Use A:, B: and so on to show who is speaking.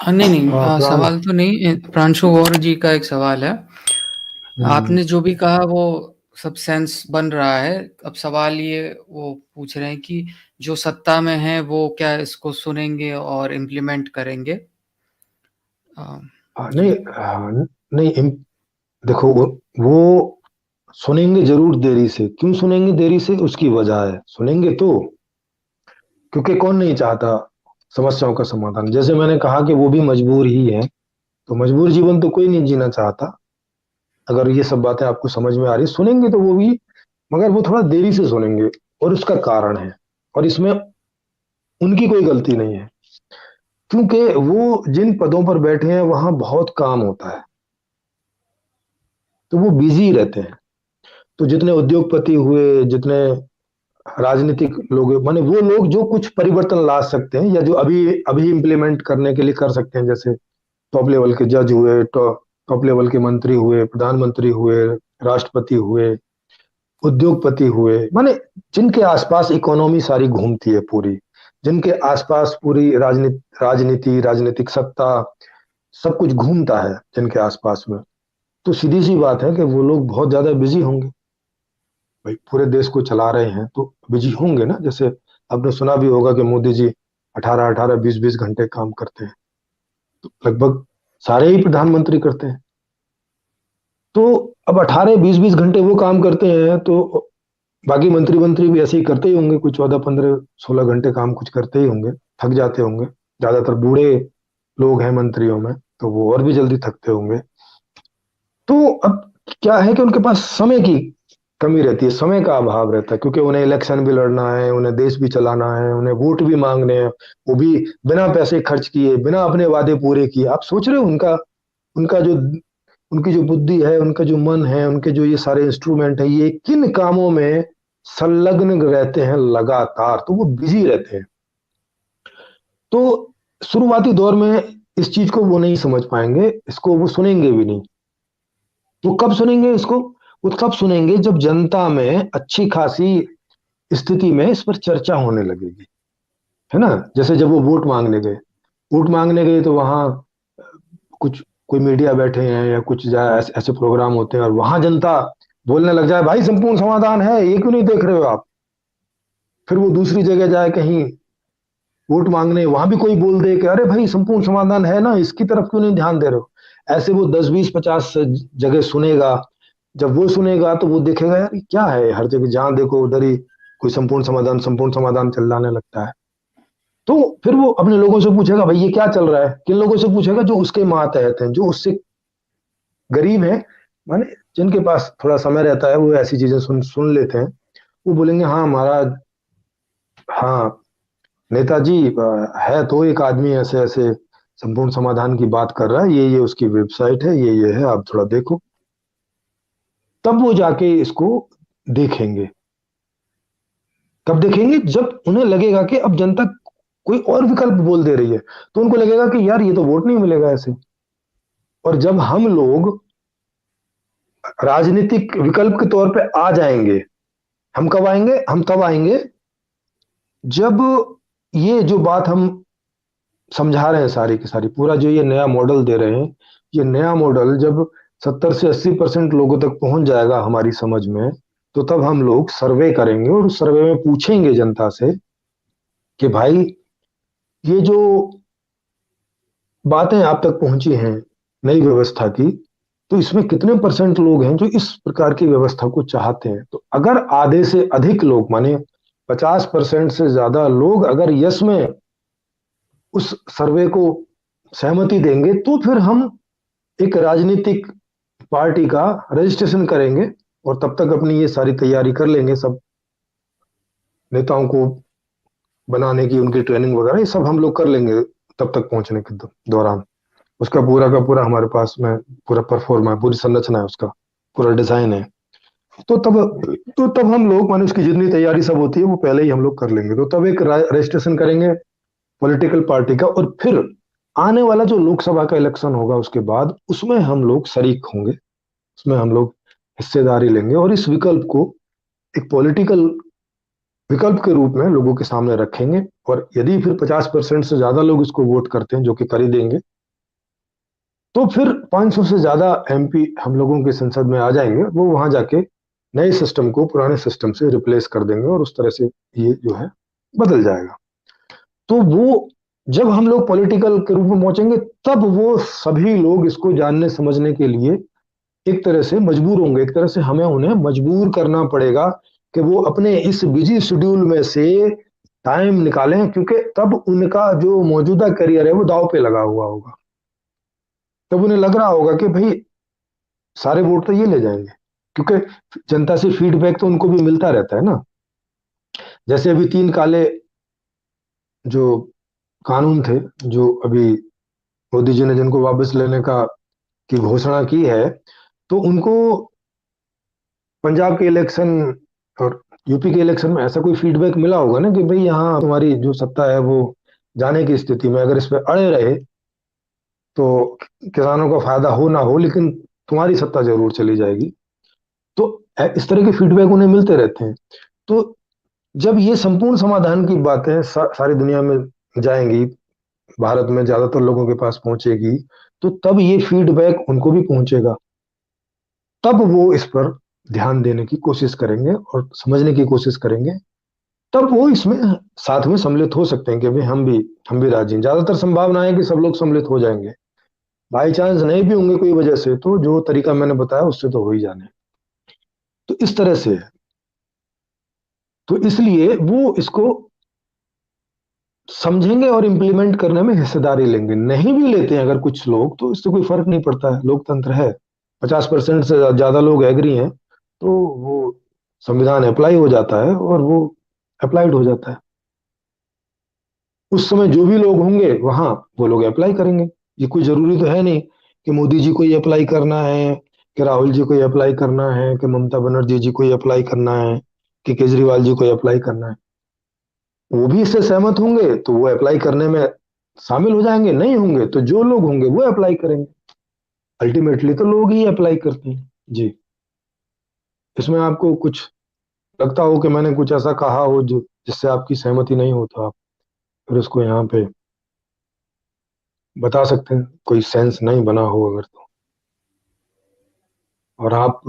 A: नहीं नहीं,
B: प्राण।
A: सवाल तो नहीं, प्रांशु और जी का एक सवाल है।
B: हम्म।
A: आपने जो भी कहा वो सब सेंस बन रहा है। अब सवाल ये वो पूछ रहे हैं कि जो सत्ता में है वो क्या इसको सुनेंगे और इम्प्लीमेंट करेंगे। जी।
B: नहीं, नहीं देखो वो सुनेंगे जरूर देरी से। क्यों सुनेंगे देरी से? उसकी वजह है। सुनेंगे तो क्योंकि कौन नहीं चाहता समस्याओं का समाधान। जैसे मैंने कहा कि वो भी मजबूर ही है, तो मजबूर जीवन तो कोई नहीं जीना चाहता। अगर ये सब बातें आपको समझ में आ रही, सुनेंगे तो वो भी, मगर वो थोड़ा देरी से सुनेंगे। और उसका कारण है, और इसमें उनकी कोई गलती नहीं है, क्योंकि वो जिन पदों पर बैठे हैं वहां बहुत काम होता है, तो वो बिजी रहते हैं। तो जितने उद्योगपति हुए, जितने राजनीतिक लोग, माने वो लोग जो कुछ परिवर्तन ला सकते हैं, या जो अभी अभी इम्प्लीमेंट करने के लिए कर सकते हैं, जैसे टॉप लेवल के जज हुए, टॉप लेवल के मंत्री हुए, प्रधानमंत्री हुए, राष्ट्रपति हुए, उद्योगपति हुए, माने जिनके आसपास इकोनॉमी सारी घूमती है पूरी, जिनके आसपास पूरी राजनीति, राजनीतिक सत्ता, सब कुछ घूमता है जिनके आसपास में, तो सीधी सी बात है कि वो लोग बहुत ज्यादा बिजी होंगे। भाई पूरे देश को चला रहे हैं तो बिजी होंगे ना। जैसे आपने सुना भी होगा कि मोदी जी 18-18, 20-20 घंटे काम करते हैं, तो लगभग सारे ही प्रधानमंत्री करते हैं। तो अब 18-20-20 घंटे वो काम करते हैं, तो बाकी मंत्री मंत्री भी ऐसे ही करते ही होंगे, कोई 14-15-16 घंटे काम कुछ करते ही होंगे, थक जाते होंगे। ज्यादातर बूढ़े लोग हैं मंत्रियों में, तो वो और भी जल्दी थकते होंगे। तो अब क्या है कि उनके पास समय की कमी रहती है, समय का अभाव रहता है, क्योंकि उन्हें इलेक्शन भी लड़ना है, उन्हें देश भी चलाना है, उन्हें वोट भी मांगने हैं, वो भी बिना पैसे खर्च किए, बिना अपने वादे पूरे किए। आप सोच रहे हो उनका उनका जो उनकी जो बुद्धि है, उनका जो मन है, उनके जो ये सारे इंस्ट्रूमेंट है, ये किन कामों में संलग्न रहते हैं लगातार, तो वो बिजी रहते हैं। तो शुरुआती दौर में इस चीज को वो नहीं समझ पाएंगे, इसको वो सुनेंगे भी नहीं। वो कब सुनेंगे इसको? वो तब सुनेंगे जब जनता में अच्छी खासी स्थिति में इस पर चर्चा होने लगेगी, है ना। जैसे जब वो वोट मांगने गए तो वहां कुछ कोई मीडिया बैठे हैं, या कुछ ऐसे ऐसे प्रोग्राम होते हैं, और वहां जनता बोलने लग जाए, भाई संपूर्ण समाधान है, ये क्यों नहीं देख रहे हो आप। फिर वो दूसरी जगह जाए कहीं वोट मांगने, वहां भी कोई बोल दे कि अरे भाई संपूर्ण समाधान है ना, इसकी तरफ क्यों नहीं ध्यान दे रहे हो। ऐसे वो 10-20-50 जगह सुनेगा। जब वो सुनेगा तो वो देखेगा, यार ये क्या है, हर जगह जहां देखो उधर ही कोई संपूर्ण समाधान चिल्लाने लगता है। तो फिर वो अपने लोगों से पूछेगा, भाई ये क्या चल रहा है। किन लोगों से पूछेगा? जो उसके मातहत हैं, जो उससे गरीब हैं, माने जिनके पास थोड़ा समय रहता है, वो ऐसी चीजें सुन सुन लेते हैं। वो बोलेंगे, हाँ महाराज, हाँ नेताजी, है तो एक आदमी ऐसे ऐसे संपूर्ण समाधान की बात कर रहा है, ये उसकी वेबसाइट है, ये है, आप थोड़ा देखो। तब वो जाके इसको देखेंगे। कब देखेंगे? जब उन्हें लगेगा कि अब जनता कोई और विकल्प बोल दे रही है, तो उनको लगेगा कि यार ये तो वोट नहीं मिलेगा ऐसे। और जब हम लोग राजनीतिक विकल्प के तौर पे आ जाएंगे, हम कब आएंगे? हम तब आएंगे जब ये जो बात हम समझा रहे हैं सारी की सारी, पूरा जो ये नया मॉडल दे रहे हैं, ये नया मॉडल जब 70 से 80% लोगों तक पहुंच जाएगा हमारी समझ में, तो तब हम लोग सर्वे करेंगे, और उस सर्वे में पूछेंगे जनता से कि भाई ये जो बातें आप तक पहुंची हैं नई व्यवस्था की, तो इसमें कितने परसेंट लोग हैं जो इस प्रकार की व्यवस्था को चाहते हैं। तो अगर आधे से अधिक लोग, माने 50% से ज्यादा लोग अगर यस में उस सर्वे को सहमति देंगे, तो फिर हम एक राजनीतिक पार्टी का रजिस्ट्रेशन करेंगे, और तब तक अपनी ये सारी तैयारी कर लेंगे, सब नेताओं को बनाने की, उनकी ट्रेनिंग वगैरह ये सब हम लोग कर लेंगे तब तक पहुंचने के दौरान। उसका पूरा का पूरा हमारे पास में पूरा परफॉर्मा है, पूरी संरचना है, उसका पूरा डिजाइन है। तो तब तो तब हम लोग, माने उसकी जितनी तैयारी सब होती है वो पहले ही हम लोग कर लेंगे। तो तब एक रजिस्ट्रेशन करेंगे पॉलिटिकल पार्टी का, और फिर आने वाला जो लोकसभा का इलेक्शन होगा उसके बाद, उसमें हम लोग शरीक होंगे, उसमें हम लोग हिस्सेदारी लेंगे, और इस विकल्प को एक पॉलिटिकल विकल्प के रूप में लोगों के सामने रखेंगे। और यदि फिर 50% से ज्यादा लोग इसको वोट करते हैं, जो कि कर ही देंगे, तो फिर 500 से ज्यादा एमपी हम लोगों के संसद में आ जाएंगे, वो वहां जाके नए सिस्टम को पुराने सिस्टम से रिप्लेस कर देंगे और उस तरह से ये जो है बदल जाएगा। तो वो जब हम लोग पॉलिटिकल के रूप में पहुंचेंगे, तब वो सभी लोग इसको जानने समझने के लिए एक तरह से मजबूर होंगे, एक तरह से हमें उन्हें मजबूर करना पड़ेगा कि वो अपने इस बिजी शेड्यूल में से टाइम निकालें, क्योंकि तब उनका जो मौजूदा करियर है वो दांव पे लगा हुआ होगा। तब उन्हें लग रहा होगा कि भाई सारे वोट तो ये ले जाएंगे, क्योंकि जनता से फीडबैक तो उनको भी मिलता रहता है ना। जैसे अभी 3 काले जो कानून थे, जो अभी मोदी जी ने जिनको वापस लेने का की घोषणा की है, तो उनको पंजाब के इलेक्शन और यूपी के इलेक्शन में ऐसा कोई फीडबैक मिला होगा ना कि भाई यहाँ तुम्हारी जो सत्ता है वो जाने की स्थिति में, अगर इस पे अड़े रहे तो किसानों का फायदा हो ना हो लेकिन तुम्हारी सत्ता जरूर चली जाएगी। तो इस तरह के फीडबैक उन्हें मिलते रहते हैं। तो जब ये संपूर्ण समाधान की बातें सारी दुनिया में जाएंगी, भारत में ज्यादातर लोगों के पास पहुंचेगी, तो तब ये फीडबैक उनको भी पहुंचेगा। तब वो इस पर ध्यान देने की कोशिश करेंगे और समझने की कोशिश करेंगे। तब वो इसमें साथ में सम्मिलित हो सकते हैं कि भाई हम भी राजी हैं। ज्यादातर संभावना है कि सब लोग सम्मिलित हो जाएंगे। बाई चांस नहीं भी होंगे कोई वजह से, तो जो तरीका मैंने बताया उससे तो हो ही जाने। तो इस तरह से है। तो इसलिए वो इसको समझेंगे और इम्प्लीमेंट करने में हिस्सेदारी लेंगे। नहीं भी लेते हैं अगर कुछ लोग, तो इससे कोई फर्क नहीं पड़ता है, लोकतंत्र है। 50% से ज्यादा लोग एग्री हैं तो वो संविधान अप्लाई हो जाता है और वो अप्लाइड हो जाता है। उस समय जो भी लोग होंगे वहां, वो लोग अप्लाई करेंगे। ये कोई जरूरी तो है नहीं कि मोदी जी को ये अप्लाई करना है, कि राहुल जी को ये अप्लाई करना है, कि ममता बनर्जी जी को ये अप्लाई करना है, कि केजरीवाल जी को ये अप्लाई करना है। वो भी इससे सहमत होंगे तो वो अप्लाई करने में शामिल हो जाएंगे, नहीं होंगे तो जो लोग होंगे वो अप्लाई करेंगे। अल्टीमेटली तो लोग ही अप्लाई करते हैं। जी। इसमें आपको कुछ लगता हो कि मैंने कुछ ऐसा कहा हो जो जिससे आपकी सहमति नहीं हो, तो आप फिर उसको यहाँ पे बता सकते हैं, कोई सेंस नहीं बना हो अगर तो। और आप